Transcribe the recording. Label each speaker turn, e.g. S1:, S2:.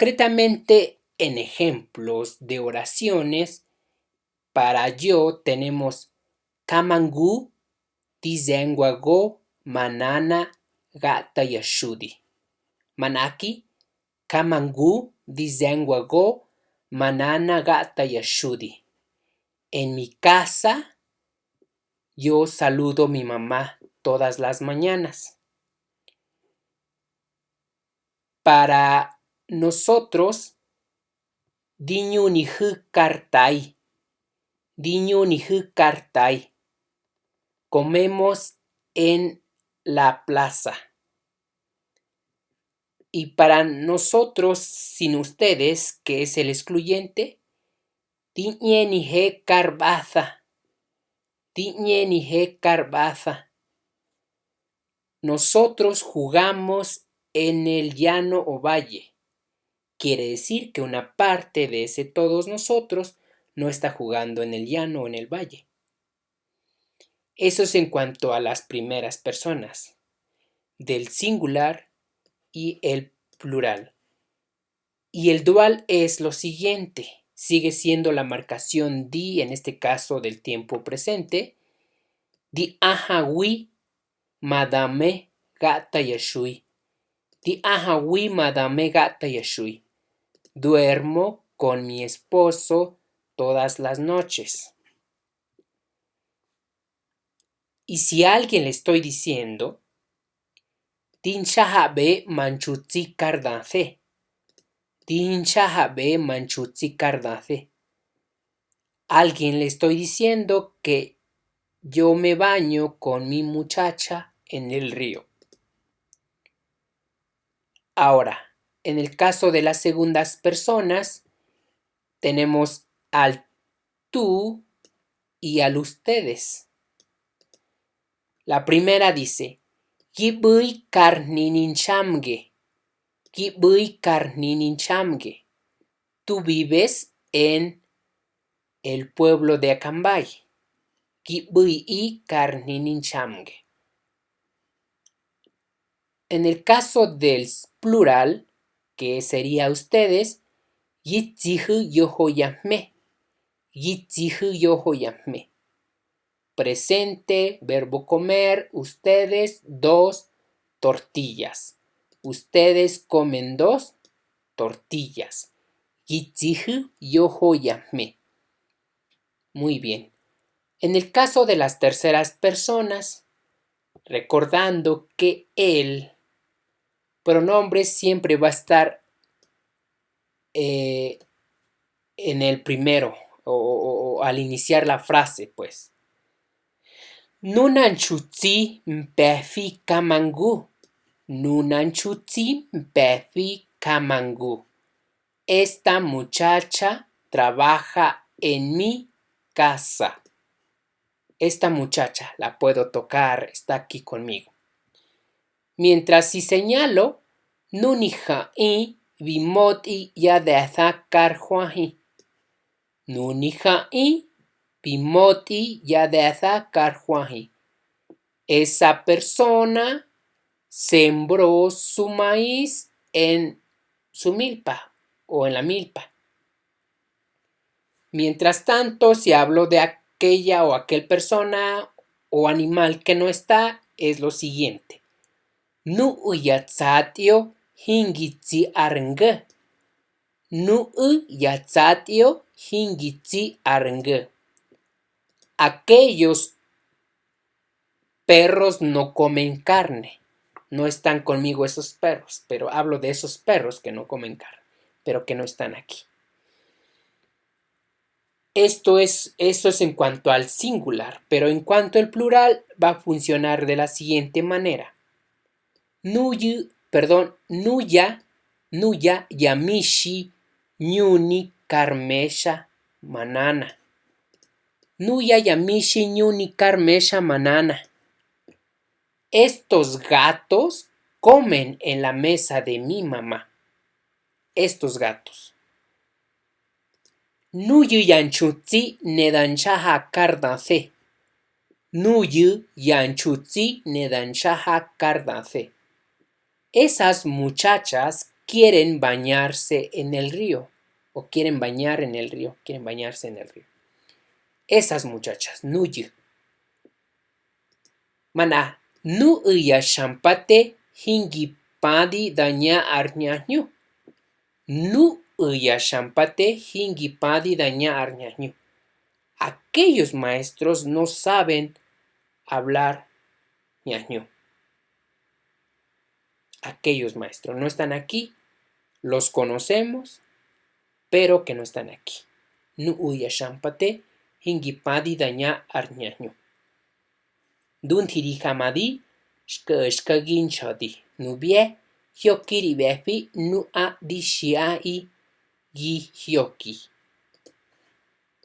S1: Concretamente, en ejemplos de oraciones, para yo tenemos kamangu, tizengwago, manana, gata yashudi. Manaki, kamangu, tizengwago, manana, gata yashudi. En mi casa, yo saludo a mi mamá todas las mañanas. Para nosotros, diñu ni kartai. Diñu ni kartai. Comemos en la plaza. Y para nosotros, sin ustedes, que es el excluyente, diñe ni karbaza. Diñe ni karbaza. Nosotros jugamos en el llano o valle. Quiere decir que una parte de ese todos nosotros no está jugando en el llano o en el valle. Eso es en cuanto a las primeras personas, del singular y el plural. Y el dual es lo siguiente, sigue siendo la marcación di, en este caso del tiempo presente, di ahawi madame gata yashui. Di ahawi madame gata yashui. Duermo con mi esposo todas las noches. Y si a alguien le estoy diciendo, Din shahabe manchutzi kardanfe. Din shahabe manchutzi kardanfe. Alguien le estoy diciendo que yo me baño con mi muchacha en el río. Ahora, en el caso de las segundas personas, tenemos al tú y al ustedes. La primera dice, Gibui karnininchamge. Gibui karnininchamge. Tú vives en el pueblo de Acambay. Gibui karnininchamge. En el caso del plural, que sería ustedes, Yitzihu yohoyahme. Yitzihu yohoyahme. Presente, verbo comer, ustedes 2 tortillas. Ustedes comen 2 tortillas. Yitzihu yohoyahme. Muy bien. En el caso de las terceras personas, recordando que el pronombre siempre va a estar en el primero o al iniciar la frase, pues. Nunanchutzi mpefi kamangu. Nunanchutzi mpefi kamangu. Esta muchacha trabaja en mi casa. Esta muchacha la puedo tocar, está aquí conmigo. Mientras si señalo, nunija y bimoti yadetha karhuahi. Nunija y bimoti yadetha karhuahi. Esa persona sembró su maíz en su milpa o en la milpa. Mientras tanto, si hablo de aquella o aquel persona o animal que no está, es lo siguiente. Nu yatsatio hingitsi arnge. Nu yatsatio hingitsi arnge. Aquellos perros no comen carne. No están conmigo esos perros, pero hablo de esos perros que no comen carne, pero que no están aquí. Eso es en cuanto al singular, pero en cuanto al plural va a funcionar de la siguiente manera. Nuya yamishi ñuni karmesha manana. Nuya yamishi ñuni karmesha manana. Estos gatos comen en la mesa de mi mamá. Estos gatos. Nuyu yanchutzi nedanchaha kardanse. Nuyu yanchutzi nedanchaha kardanse. Esas muchachas quieren bañarse en el río. O quieren bañar en el río. Quieren bañarse en el río. Esas muchachas, nuyi. Mana, nu ya shampate hingi padi daña arñañu. Nu ya shampate hingi padi daña arñañu. Aquellos maestros no saben hablar ñañu. Aquellos maestros no están aquí, los conocemos, pero que no están aquí. Nu uya shampate hingipadi daña arñañu. Dun tiri hamadi shka ginchadi. Nubie hyokiri bepi nu a di shiai gi hyoki.